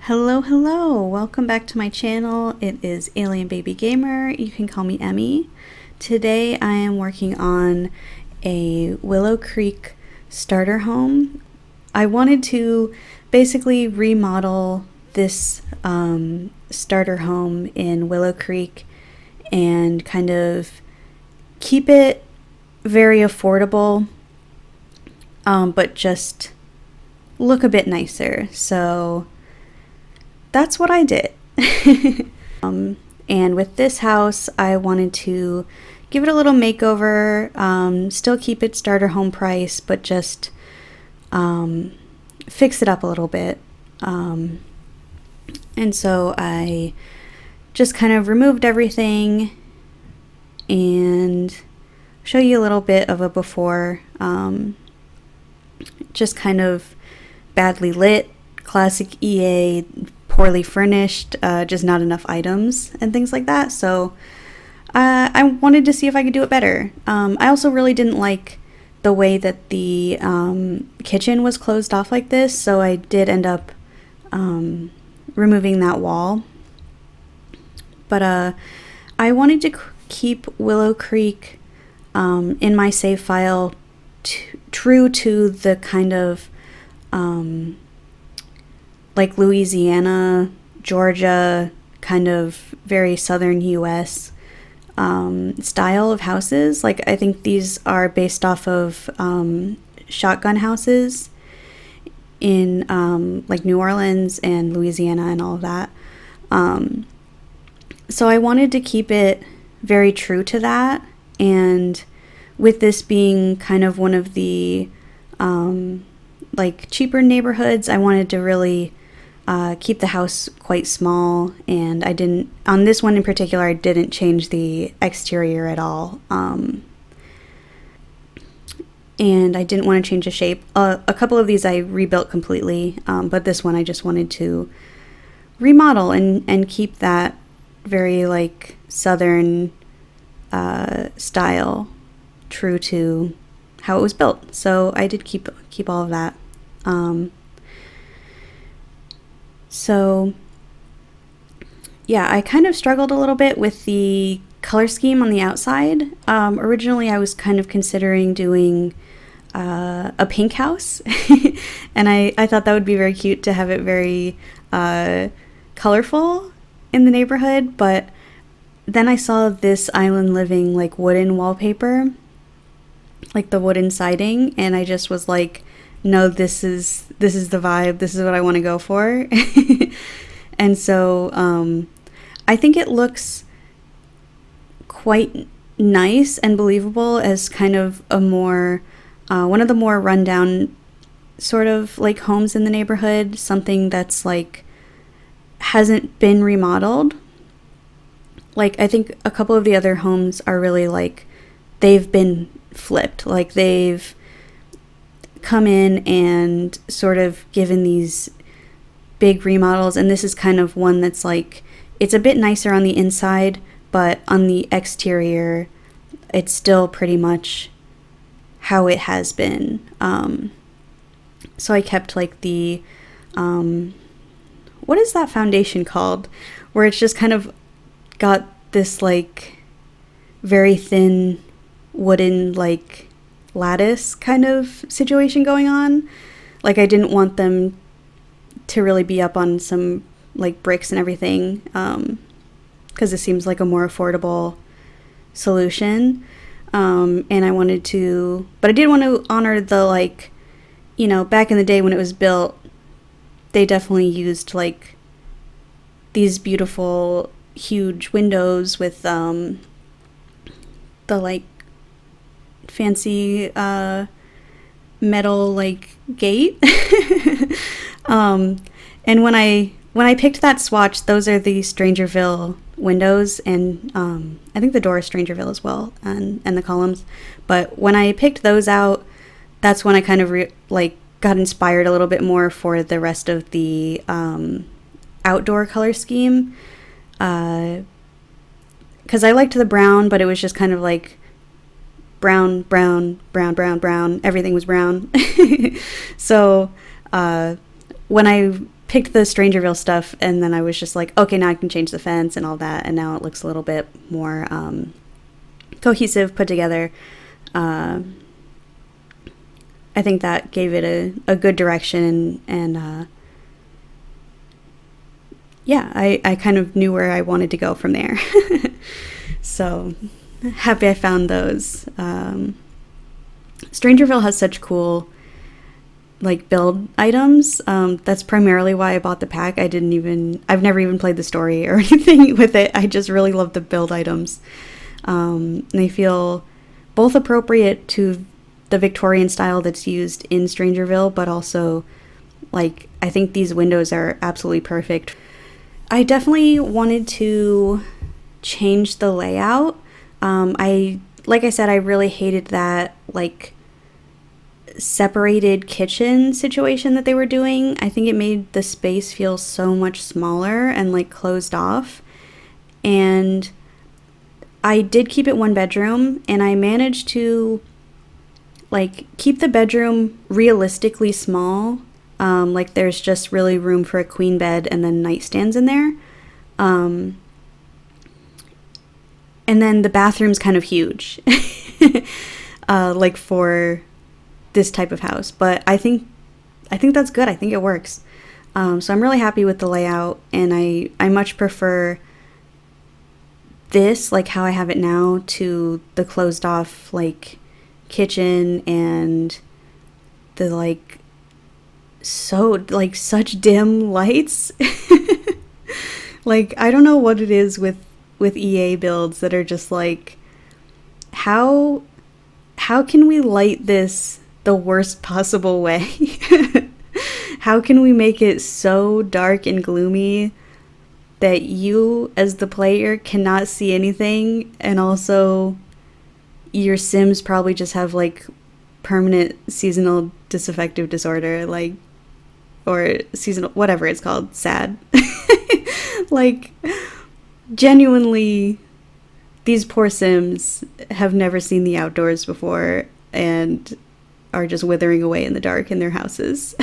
Hello, welcome back to my channel. It is Alien Baby Gamer. You can call me Emmy. Today I am working on a Willow Creek starter home. I wanted to basically remodel this starter home in Willow Creek and kind of keep it very affordable, but just look a bit nicer. So that's what I did. And with this house, I wanted to give it a little makeover, still keep it starter home price, but just fix it up a little bit. And so I just kind of removed everything and show you a little bit of a before. Just kind of badly lit, classic EA, poorly furnished, just not enough items and things like that. So I wanted to see if I could do it better. I also really didn't like the way that the kitchen was closed off like this, so I did end up removing that wall. But I wanted to keep Willow Creek in my save file true to the kind of like Louisiana, Georgia, kind of very southern US style of houses. Like, I think these are based off of shotgun houses in like New Orleans and Louisiana and all of that. So I wanted to keep it very true to that, and with this being kind of one of the like cheaper neighborhoods, I wanted to really keep the house quite small, and I didn't, on this one in particular, I didn't change the exterior at all. And I didn't want to change the shape. A couple of these I rebuilt completely, but this one I just wanted to remodel and keep that very like southern style true to how it was built. So I did keep all of that. So yeah, I kind of struggled a little bit with the color scheme on the outside. Originally I was kind of considering doing a pink house and I thought that would be very cute to have it very colorful in the neighborhood, but then I saw this Island Living like wooden wallpaper, like the wooden siding, and I just was like, no, this is the vibe. This is what I want to go for. And so I think it looks quite nice and believable as kind of a more one of the more rundown sort of like homes in the neighborhood, something that's like hasn't been remodeled. Like, I think a couple of the other homes are really like they've been flipped, like they've come in and sort of given these big remodels, and this is kind of one that's like, it's a bit nicer on the inside, but on the exterior it's still pretty much how it has been. So I kept like the what is that foundation called, where it's just kind of got this like very thin wooden like lattice kind of situation going on. Like, I didn't want them to really be up on some like bricks and everything, because it seems like a more affordable solution. And I wanted to, but I did want to honor the, like, you know, back in the day when it was built, they definitely used like these beautiful huge windows with the like fancy metal like gate. And when I picked that swatch, those are the Strangerville windows, and I think the door is Strangerville as well, and the columns. But when I picked those out, that's when I kind of like got inspired a little bit more for the rest of the outdoor color scheme, because I liked the brown, but it was just kind of like brown, everything was brown. So when I picked the Strangerville stuff, and then I was just like, okay, now I can change the fence and all that, and now it looks a little bit more cohesive, put together. I think that gave it a good direction, and yeah, I kind of knew where I wanted to go from there. So happy I found those. Strangerville has such cool like build items. That's primarily why I bought the pack. I've never even played the story or anything with it. I just really love the build items. They feel both appropriate to the Victorian style that's used in Strangerville, but also like I think these windows are absolutely perfect. I definitely wanted to change the layout. Like I said, I really hated that like separated kitchen situation that they were doing. I think it made the space feel so much smaller and like closed off. And I did keep it one bedroom, and I managed to like keep the bedroom realistically small. Like there's just really room for a queen bed and then nightstands in there. And then the bathroom's kind of huge, like for this type of house. But I think that's good. I think it works. So I'm really happy with the layout, and I much prefer this, like how I have it now, to the closed off like kitchen and the like such dim lights. Like I don't know what it is with EA builds that are just like, how can we light this the worst possible way? How can we make it so dark and gloomy that you as the player cannot see anything, and also your Sims probably just have like permanent seasonal disaffective disorder, like, or seasonal, whatever it's called, SAD. Like, genuinely, these poor Sims have never seen the outdoors before and are just withering away in the dark in their houses.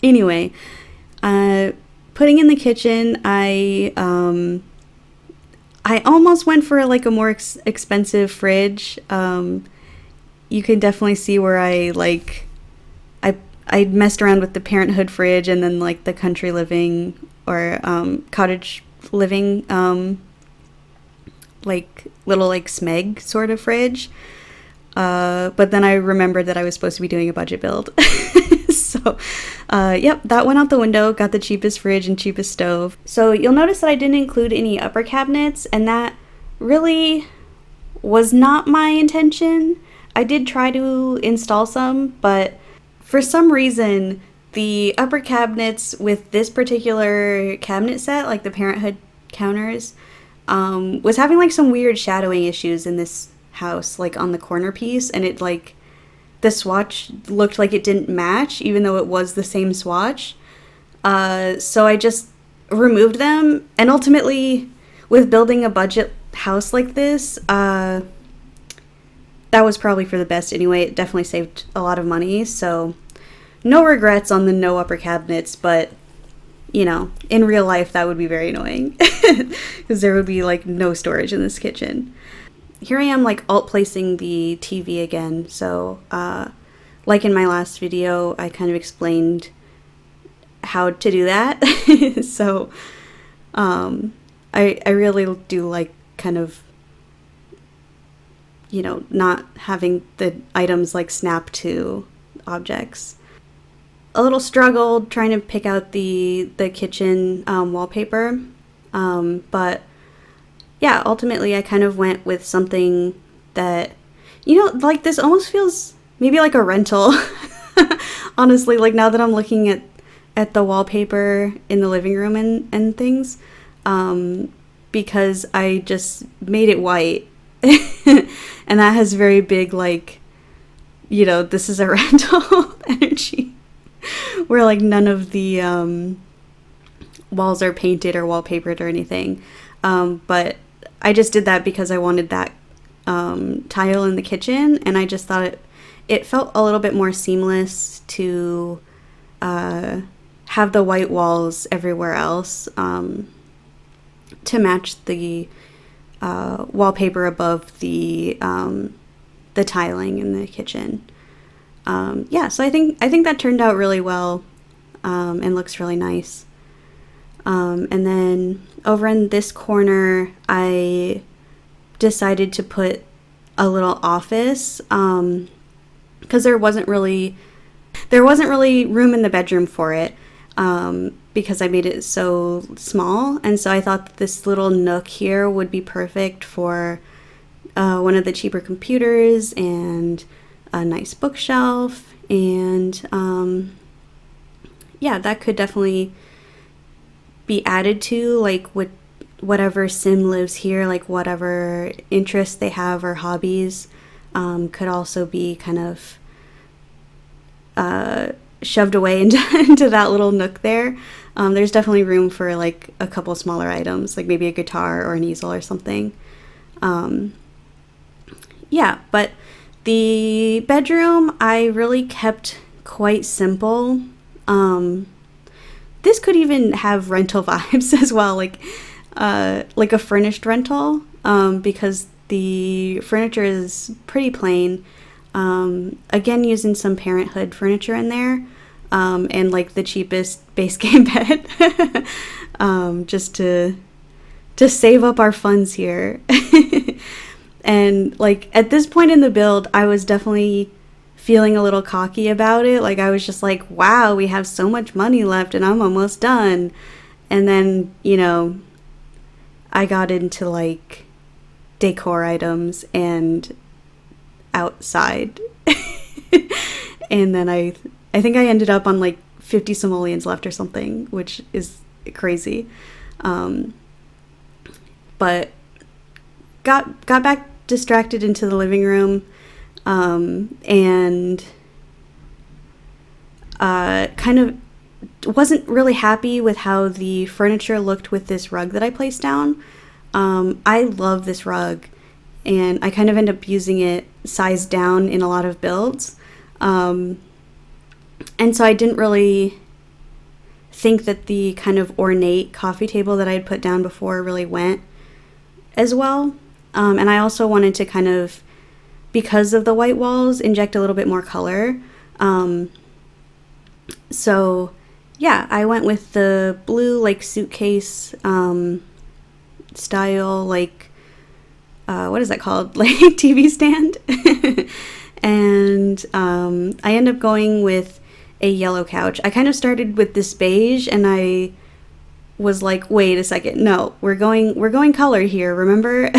Anyway, putting in the kitchen, I almost went for like a more expensive fridge. You can definitely see where I messed around with the Parenthood fridge, and then like the country living or cottage living like little like Smeg sort of fridge. But then I remembered that I was supposed to be doing a budget build. So yep, that went out the window. Got the cheapest fridge and cheapest stove. So you'll notice that I didn't include any upper cabinets, and that really was not my intention. I did try to install some, but for some reason, the upper cabinets with this particular cabinet set, like the Parenthood counters, was having like some weird shadowing issues in this house, like on the corner piece, and it like the swatch looked like it didn't match, even though it was the same swatch. So I just removed them, and ultimately, with building a budget house like this, that was probably for the best anyway. It definitely saved a lot of money, so no regrets on the no upper cabinets, but, you know, in real life that would be very annoying, because there would be, like, no storage in this kitchen. Here I am, like, alt-placing the TV again, so, like in my last video, I kind of explained how to do that, so, I really do like kind of, you know, not having the items like snap to objects. A little struggled trying to pick out the kitchen wallpaper, but yeah, ultimately I kind of went with something that, you know, like this almost feels maybe like a rental. Honestly, like now that I'm looking at the wallpaper in the living room and things, because I just made it white. And that has very big, like, you know, this is a rental energy, where like none of the walls are painted or wallpapered or anything. But I just did that because I wanted that tile in the kitchen, and I just thought it felt a little bit more seamless to have the white walls everywhere else to match the wallpaper above the tiling in the kitchen. So I think that turned out really well and looks really nice. And then over in this corner, I decided to put a little office because there wasn't really room in the bedroom for it because I made it so small. And so I thought that this little nook here would be perfect for one of the cheaper computers and a nice bookshelf. And that could definitely be added to, like, with whatever sim lives here, like whatever interests they have or hobbies could also be kind of shoved away into that little nook there. There's definitely room for like a couple smaller items, like maybe a guitar or an easel or something. But the bedroom I really kept quite simple. This could even have rental vibes as well, like a furnished rental, because the furniture is pretty plain. Again, using some Parenthood furniture in there, and like the cheapest base game bed, just to save up our funds here. And like at this point in the build, I was definitely feeling a little cocky about it. Like I was just like, wow, we have so much money left and I'm almost done. And then, I got into like decor items and outside. And then I think I ended up on like 50 simoleons left or something, which is crazy. But got back distracted into the living room, and kind of wasn't really happy with how the furniture looked with this rug that I placed down. I love this rug, and I kind of end up using it sized down in a lot of builds. And so I didn't really think that the kind of ornate coffee table that I had put down before really went as well. And I also wanted to kind of, because of the white walls, inject a little bit more color. So yeah, I went with the blue like suitcase style, like what is that called? Like TV stand. And I ended up going with a yellow couch. I kind of started with this beige, and I was like, wait a second, no, we're going color here, remember?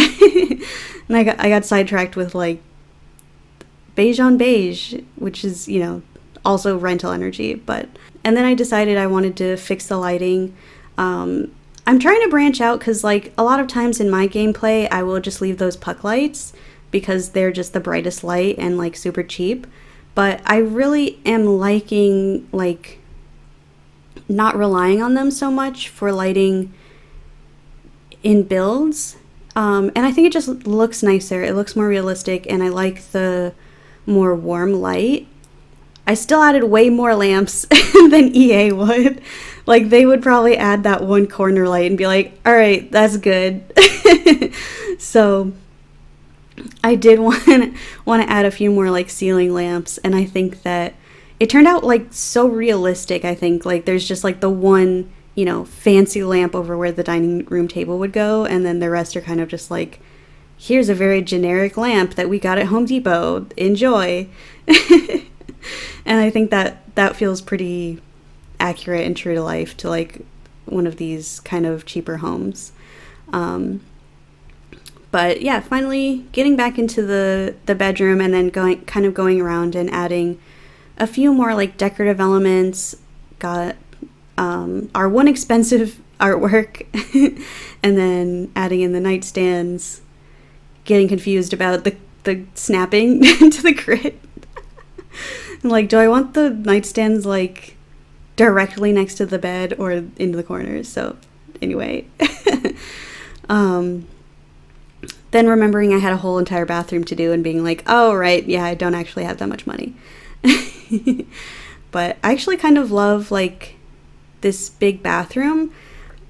And I got sidetracked with like beige on beige, which is, also rental energy. And then I decided I wanted to fix the lighting. I'm trying to branch out because like a lot of times in my gameplay I will just leave those puck lights because they're just the brightest light and like super cheap. But I really am liking like not relying on them so much for lighting in builds. And I think it just looks nicer. It looks more realistic, and I like the more warm light. I still added way more lamps than EA would. Like, they would probably add that one corner light and be like, all right, that's good. So I did want to add a few more like ceiling lamps, and I think that it turned out like so realistic. I think like there's just like the one, fancy lamp over where the dining room table would go, and then the rest are kind of just like, here's a very generic lamp that we got at Home Depot. Enjoy. And I think that feels pretty accurate and true to life to like one of these kind of cheaper homes. But yeah, finally getting back into the bedroom, and then going around and adding a few more like decorative elements. Got our one expensive artwork, and then adding in the nightstands, getting confused about the snapping to the grid. Like, do I want the nightstands like directly next to the bed or into the corners? So anyway, then remembering I had a whole entire bathroom to do and being like, oh right, yeah, I don't actually have that much money. But I actually kind of love like this big bathroom.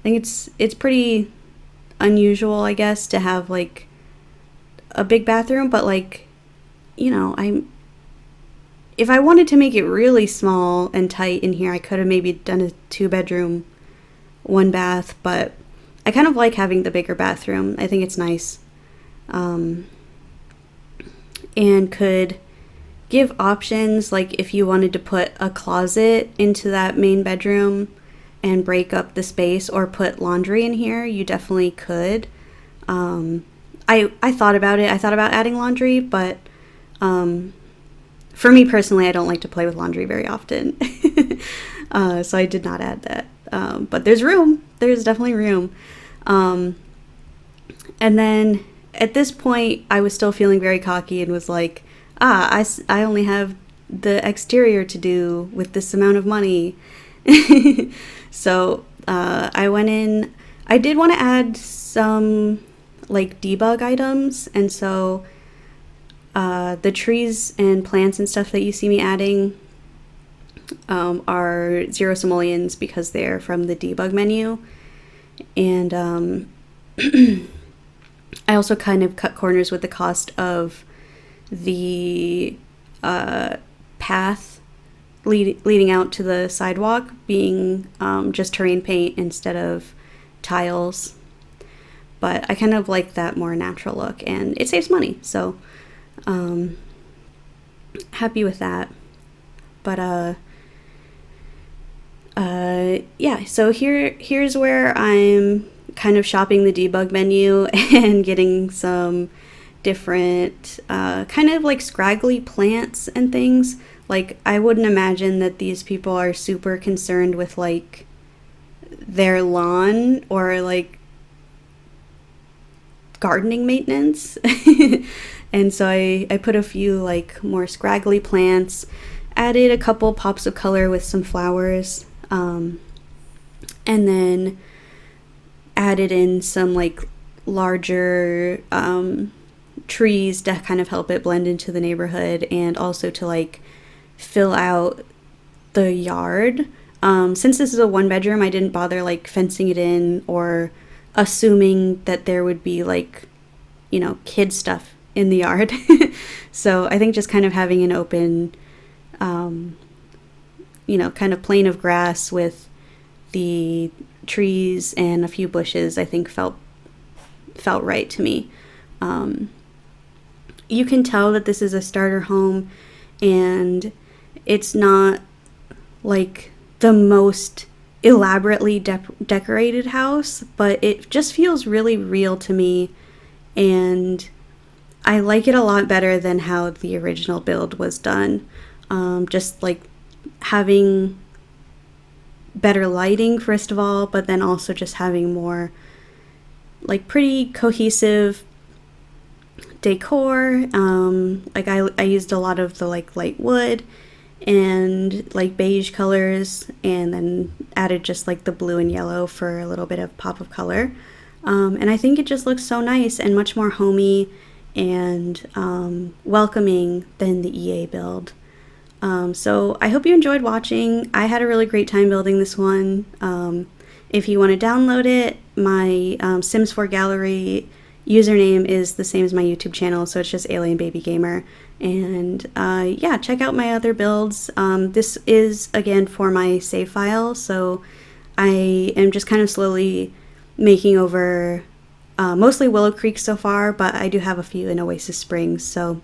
I think it's pretty unusual, I guess, to have like a big bathroom, but like, I'm if I wanted to make it really small and tight in here, I could have maybe done a 2-bedroom, 1-bath, but I kind of like having the bigger bathroom. I think it's nice. And could give options, like if you wanted to put a closet into that main bedroom and break up the space, or put laundry in here, you definitely could. I thought about it. I thought about adding laundry, but for me personally, I don't like to play with laundry very often. So I did not add that. But there's room. There's definitely room. And then at this point, I was still feeling very cocky and was like, I only have the exterior to do with this amount of money. So I went in. I did want to add some like debug items, and so the trees and plants and stuff that you see me adding are zero simoleons because they're from the debug menu. And I also kind of cut corners with the cost of the path leading out to the sidewalk being just terrain paint instead of tiles. But I kind of like that more natural look, and it saves money, so happy with that. But yeah, so here's where I'm kind of shopping the debug menu and getting some different kind of like scraggly plants and things. Like, I wouldn't imagine that these people are super concerned with like their lawn or like gardening maintenance. And so I put a few like more scraggly plants, added a couple pops of color with some flowers, and then added in some like larger trees to kind of help it blend into the neighborhood, and also to like fill out the yard. Since this is a 1-bedroom, I didn't bother like fencing it in or assuming that there would be like, kid stuff in the yard. So I think just kind of having an open, kind of plain of grass with the trees and a few bushes, I think felt right to me. You can tell that this is a starter home, and it's not like the most elaborately decorated house, but it just feels really real to me, and I like it a lot better than how the original build was done. Just like having better lighting, first of all, but then also just having more like pretty cohesive decor. Like I used a lot of the like light wood and like beige colors, and then added just like the blue and yellow for a little bit of pop of color. And I think it just looks so nice and much more homey and welcoming than the EA build. So I hope you enjoyed watching. I had a really great time building this one. If you want to download it, my Sims 4 gallery username is the same as my YouTube channel, so it's just Alien Baby Gamer. And yeah, check out my other builds. This is, again, for my save file, so I am just kind of slowly making over mostly Willow Creek so far, but I do have a few in Oasis Springs. So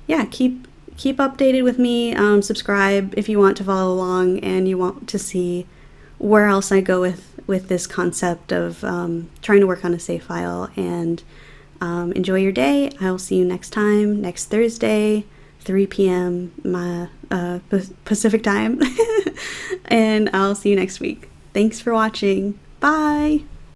yeah, keep updated with me. Subscribe if you want to follow along and you want to see where else I go with this concept of trying to work on a save file. And enjoy your day. I'll see you next time, next Thursday, 3 p.m. my Pacific time. And I'll see you next week. Thanks for watching. Bye!